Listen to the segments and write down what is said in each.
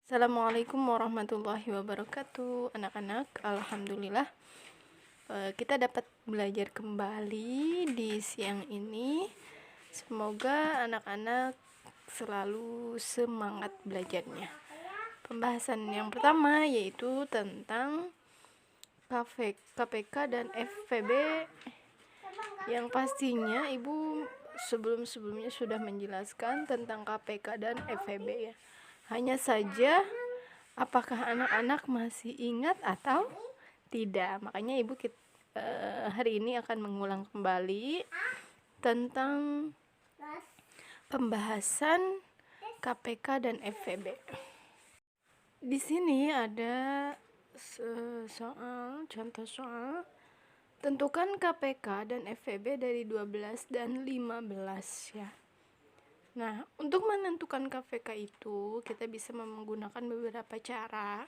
Assalamualaikum warahmatullahi wabarakatuh, anak-anak. Alhamdulillah, kita dapat belajar kembali di siang ini. Semoga anak-anak selalu semangat belajarnya. Pembahasan yang pertama yaitu tentang KPK dan FVB, yang pastinya Ibu sebelumnya sudah menjelaskan tentang KPK dan FVB ya. Hanya saja apakah anak-anak masih ingat atau tidak? Makanya Ibu hari ini akan mengulang kembali tentang pembahasan KPK dan FVB. Di sini ada contoh soal. Tentukan KPK dan FVB dari 12 dan 15 ya. Nah, untuk menentukan KPK itu kita bisa menggunakan beberapa cara.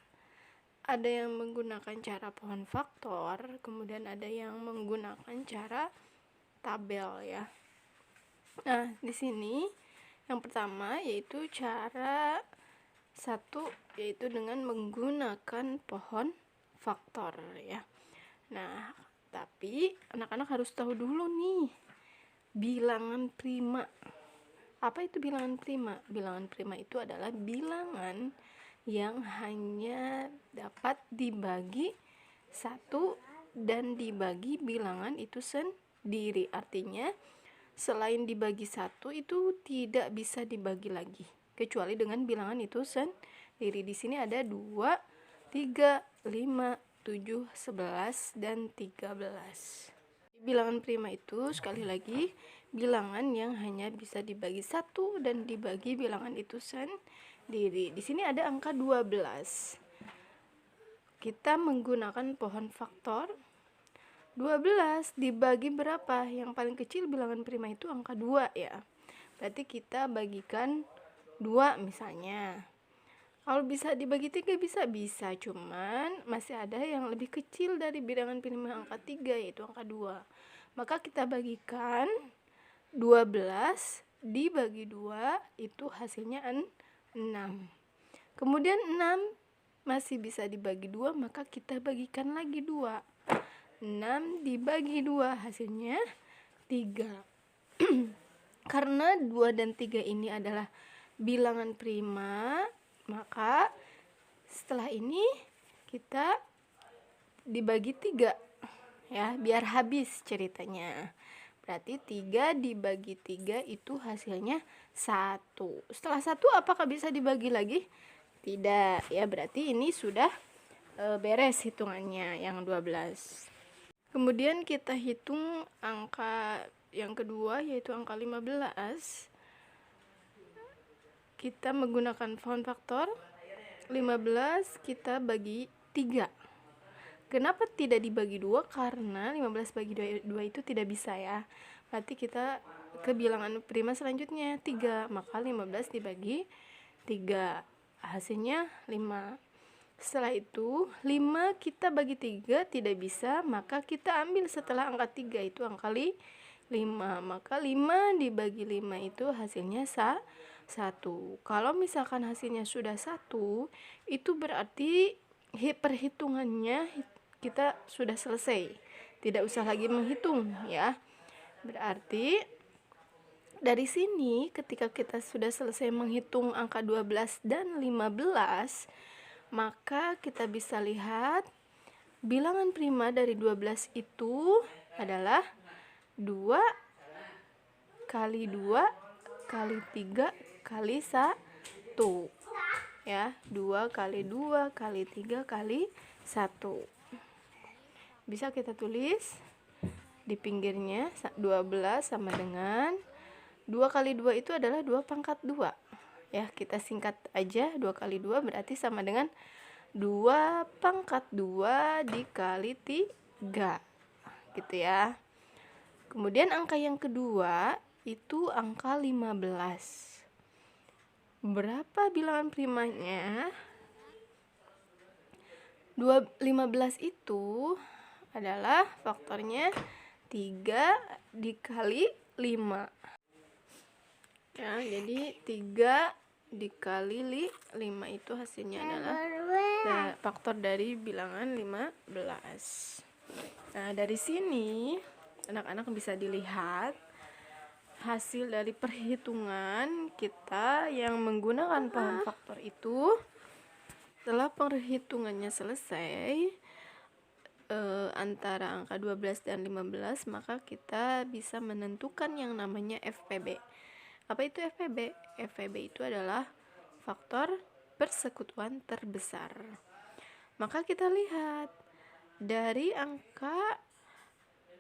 Ada yang menggunakan cara pohon faktor, kemudian ada yang menggunakan cara tabel ya. Nah, di sini yang pertama yaitu cara satu, yaitu dengan menggunakan pohon faktor ya. Nah, tapi anak-anak harus tahu dulu nih bilangan prima. Apa itu bilangan prima? Bilangan prima itu adalah bilangan yang hanya dapat dibagi satu dan dibagi bilangan itu sendiri. Artinya selain dibagi satu itu tidak bisa dibagi lagi kecuali dengan bilangan itu sendiri. Di sini ada 2, 3, 5, 7, 11, dan 13. Bilangan prima itu sekali lagi bilangan yang hanya bisa dibagi satu dan dibagi bilangan itu sendiri. Di sini ada angka 12. Kita menggunakan pohon faktor. 12 dibagi berapa? Yang paling kecil bilangan prima itu angka 2 ya. Berarti kita bagikan 2 misalnya. Kalau bisa dibagi 3 bisa, cuman masih ada yang lebih kecil dari bilangan prima angka 3 yaitu angka 2. Maka kita bagikan 12 dibagi 2 itu hasilnya 6. Kemudian 6 masih bisa dibagi 2, maka kita bagikan lagi 2. 6 dibagi 2 hasilnya 3. Karena 2 dan 3 ini adalah bilangan prima, maka setelah ini kita dibagi 3 ya, biar habis ceritanya. Berarti 3 dibagi 3 itu hasilnya 1. Setelah 1 apakah bisa dibagi lagi? Tidak ya, berarti ini sudah beres hitungannya yang 12. Kemudian kita hitung angka yang kedua yaitu angka 15. Kita menggunakan pohon faktor. 15 kita bagi 3. Kenapa tidak dibagi 2? Karena 15 bagi 2 itu tidak bisa ya. Berarti kita ke bilangan prima selanjutnya 3. Maka 15 dibagi 3 hasilnya 5. Setelah itu 5 kita bagi 3 tidak bisa, maka kita ambil setelah angka 3 itu angka 5. Maka 5 dibagi 5 itu hasilnya 1. Kalau misalkan hasilnya sudah 1, itu berarti perhitungannya kita sudah selesai. Tidak usah lagi menghitung ya. Berarti dari sini ketika kita sudah selesai menghitung angka 12 dan 15, maka kita bisa lihat bilangan prima dari 12 itu adalah 2 kali 2 kali 3 kali 1 ya. 2 kali 2 kali 3 kali 1. Bisa kita tulis di pinggirnya 12 sama dengan 2 kali 2 itu adalah 2 pangkat 2 ya. Kita singkat aja, 2 kali 2 berarti sama dengan 2 pangkat 2 dikali 3 gitu ya. Kemudian angka yang kedua itu angka 15. Berapa bilangan primanya? 15 itu adalah faktornya 3 dikali 5 ya. Jadi 3 dikali 5 itu hasilnya adalah faktor dari bilangan 15. Nah, dari sini anak-anak bisa dilihat hasil dari perhitungan kita yang menggunakan pohon faktor itu. Setelah perhitungannya selesai antara angka 12 dan 15, maka kita bisa menentukan yang namanya FPB. Apa itu FPB? FPB itu adalah faktor persekutuan terbesar. Maka kita lihat dari angka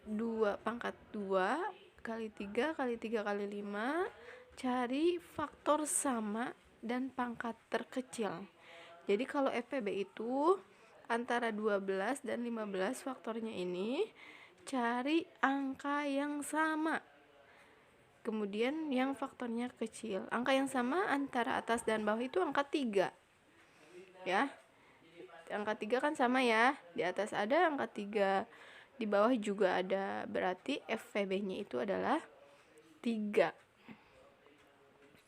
2 pangkat 2 kali 3 kali 3 kali 5, cari faktor sama dan pangkat terkecil. Jadi kalau FPB itu antara 12 dan 15 faktornya ini, cari angka yang sama. Kemudian yang faktornya kecil. Angka yang sama antara atas dan bawah itu angka 3. Ya. Angka 3 kan sama ya. Di atas ada angka 3, di bawah juga ada. Berarti FPB-nya itu adalah 3.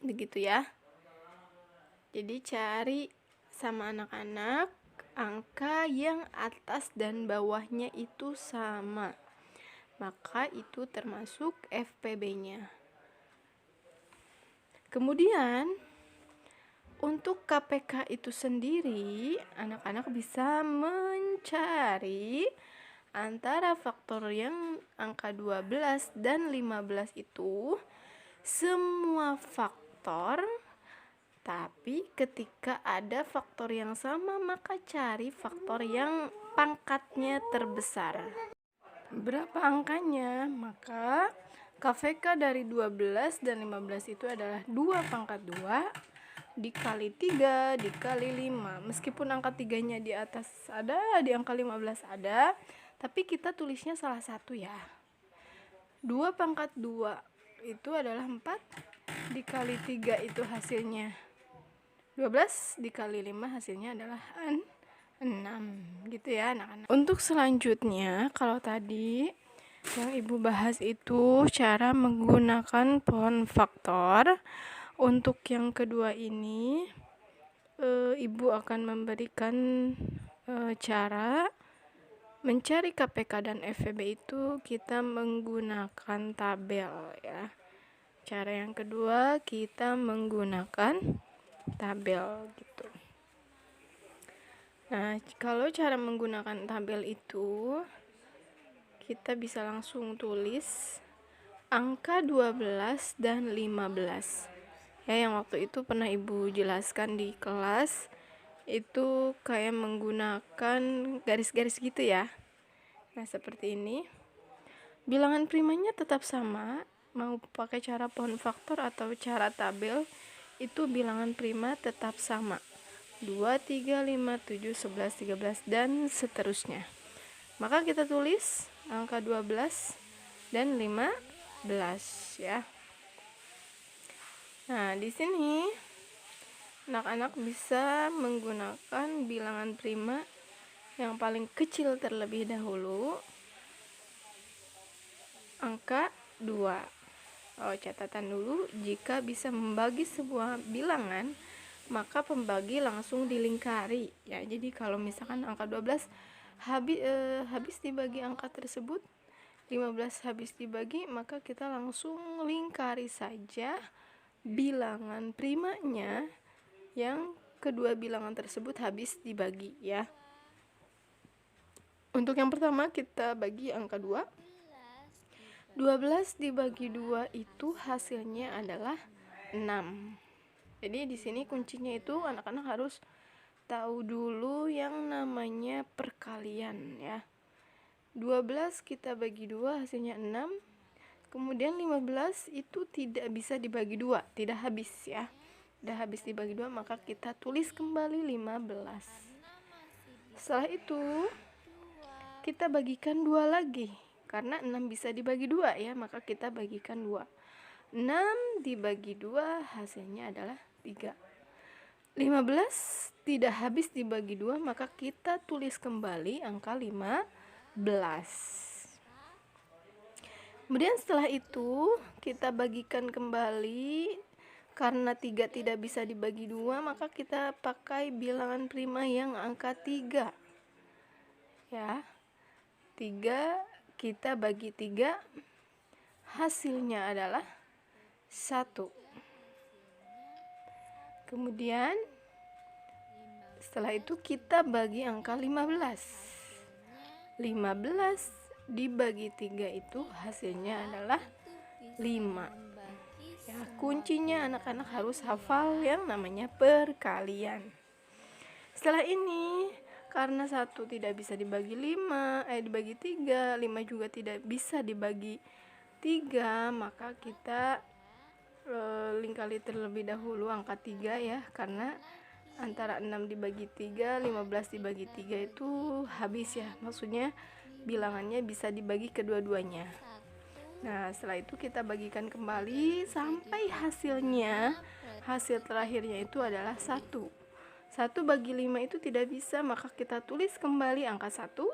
Begitu ya. Jadi cari sama anak-anak angka yang atas dan bawahnya itu sama. Maka itu termasuk FPB-nya. Kemudian untuk KPK itu sendiri, anak-anak bisa mencari antara faktor yang angka 12 dan 15 itu semua faktor, tapi ketika ada faktor yang sama maka cari faktor yang pangkatnya terbesar. Berapa angkanya? Maka KVK dari 12 dan 15 itu adalah 2 pangkat 2 dikali 3 dikali 5. Meskipun angka 3-nya di atas ada, di angka 15 ada, tapi kita tulisnya salah satu ya. 2 pangkat 2 itu adalah 4, dikali 3 itu hasilnya 12, dikali 5 hasilnya adalah 6. Gitu ya anak-anak. Untuk selanjutnya, kalau tadi yang ibu bahas itu cara menggunakan pohon faktor. Untuk yang kedua ini ibu akan memberikan cara mencari KPK dan FPB itu kita menggunakan tabel ya. Cara yang kedua kita menggunakan tabel gitu. Nah, kalau cara menggunakan tabel itu kita bisa langsung tulis angka 12 dan 15. Ya, yang waktu itu pernah ibu jelaskan di kelas itu kayak menggunakan garis-garis gitu ya. Nah, seperti ini. Bilangan primanya tetap sama, mau pakai cara pohon faktor atau cara tabel, itu bilangan prima tetap sama. 2, 3, 5, 7, 11, 13 dan seterusnya. Maka kita tulis angka 12 dan 15 ya. Nah, di sini anak-anak bisa menggunakan bilangan prima yang paling kecil terlebih dahulu, angka 2. Oh, catatan dulu, jika bisa membagi sebuah bilangan, maka pembagi langsung dilingkari ya. Jadi kalau misalkan angka 12 habis dibagi angka tersebut, 15 habis dibagi, maka kita langsung lingkari saja bilangan primanya yang kedua bilangan tersebut habis dibagi ya. Untuk yang pertama kita bagi angka 2. 12 dibagi 2 itu hasilnya adalah 6. Jadi di sini kuncinya itu anak-anak harus tahu dulu yang namanya perkalian ya. 12 kita bagi 2 hasilnya 6. Kemudian 15 itu tidak bisa dibagi 2, tidak habis ya. Udah habis dibagi 2, maka kita tulis kembali 15. Setelah itu kita bagikan 2 lagi. Karena 6 bisa dibagi 2 ya, maka kita bagikan 2. 6 dibagi 2 hasilnya adalah 3. 15 tidak habis dibagi 2, maka kita tulis kembali angka 15. Kemudian setelah itu kita bagikan kembali Karena 3 tidak bisa dibagi 2, maka kita pakai bilangan prima yang angka 3. Ya. 3 kita bagi 3, hasilnya adalah 1. Kemudian setelah itu kita bagi angka 15. 15 dibagi 3 itu hasilnya adalah 5. Ya, kuncinya anak-anak harus hafal yang namanya perkalian. Setelah ini, karena 1 tidak bisa dibagi 3, 5 juga tidak bisa dibagi 3, maka kita lingkali terlebih dahulu angka 3 ya, karena antara 6 dibagi 3, 15 dibagi 3 itu habis ya, maksudnya bilangannya bisa dibagi kedua-duanya. Nah, setelah itu kita bagikan kembali sampai hasil terakhirnya itu adalah 1. 1 bagi 5 itu tidak bisa, maka kita tulis kembali angka 1.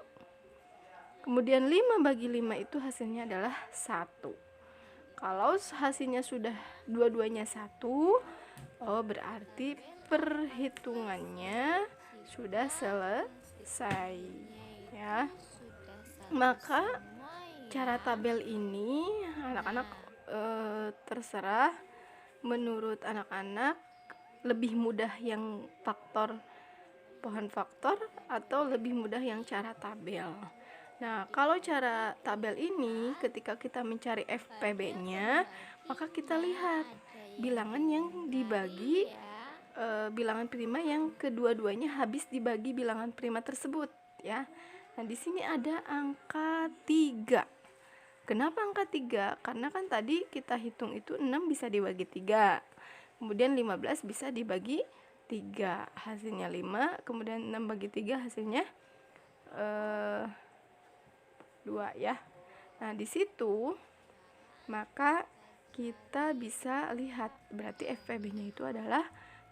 Kemudian 5 bagi 5 itu hasilnya adalah 1. Kalau hasilnya sudah dua-duanya 1, berarti perhitungannya sudah selesai ya. Maka cara tabel ini anak-anak terserah, menurut anak-anak lebih mudah yang faktor pohon faktor atau lebih mudah yang cara tabel. Nah, kalau cara tabel ini ketika kita mencari FPB-nya, maka kita lihat bilangan yang dibagi bilangan prima yang kedua-duanya habis dibagi bilangan prima tersebut ya. Nah, di sini ada angka 3. Kenapa angka 3? Karena kan tadi kita hitung itu 6 bisa dibagi 3. Kemudian 15 bisa dibagi 3. Hasilnya 5, kemudian 6 bagi 3 hasilnya 2 ya. Nah, di situ maka kita bisa lihat berarti FPB-nya itu adalah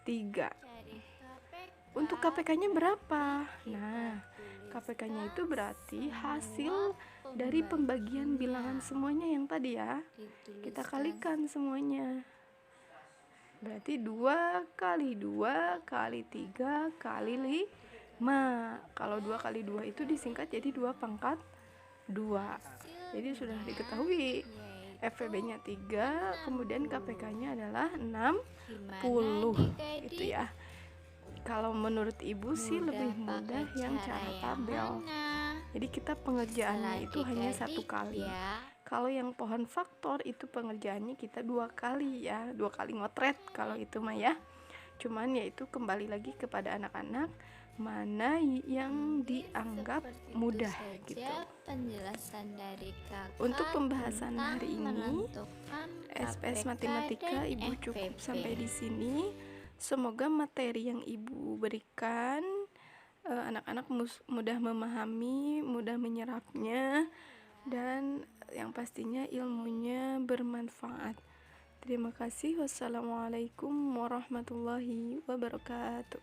3. Untuk KPK-nya berapa? Nah, KPK-nya itu berarti hasil dari pembagian bilangan semuanya yang tadi ya. Kita kalikan semuanya. Berarti 2 kali 2 kali 3 kali 5. Kalau 2 kali 2 itu disingkat jadi 2 pangkat 2. Jadi sudah diketahui FPB-nya 3, kemudian KPK-nya adalah 60 itu ya. Kalau menurut ibu sih lebih mudah yang cara tabel. Jadi kita pengerjaannya itu hanya 1 kali. Kalau yang pohon faktor itu pengerjaannya kita 2 kali ya, 2 kali ngotret kalau itu mah ya. Cuman yaitu kembali lagi kepada anak-anak mana yang dianggap mudah gitu. Penjelasan dari kakak. Untuk pembahasan hari ini SPS Matematika Ibu cukup sampai di sini. Semoga materi yang Ibu berikan anak-anak mudah memahami, mudah menyerapnya, dan yang pastinya ilmunya bermanfaat. Terima kasih. Wassalamualaikum warahmatullahi wabarakatuh.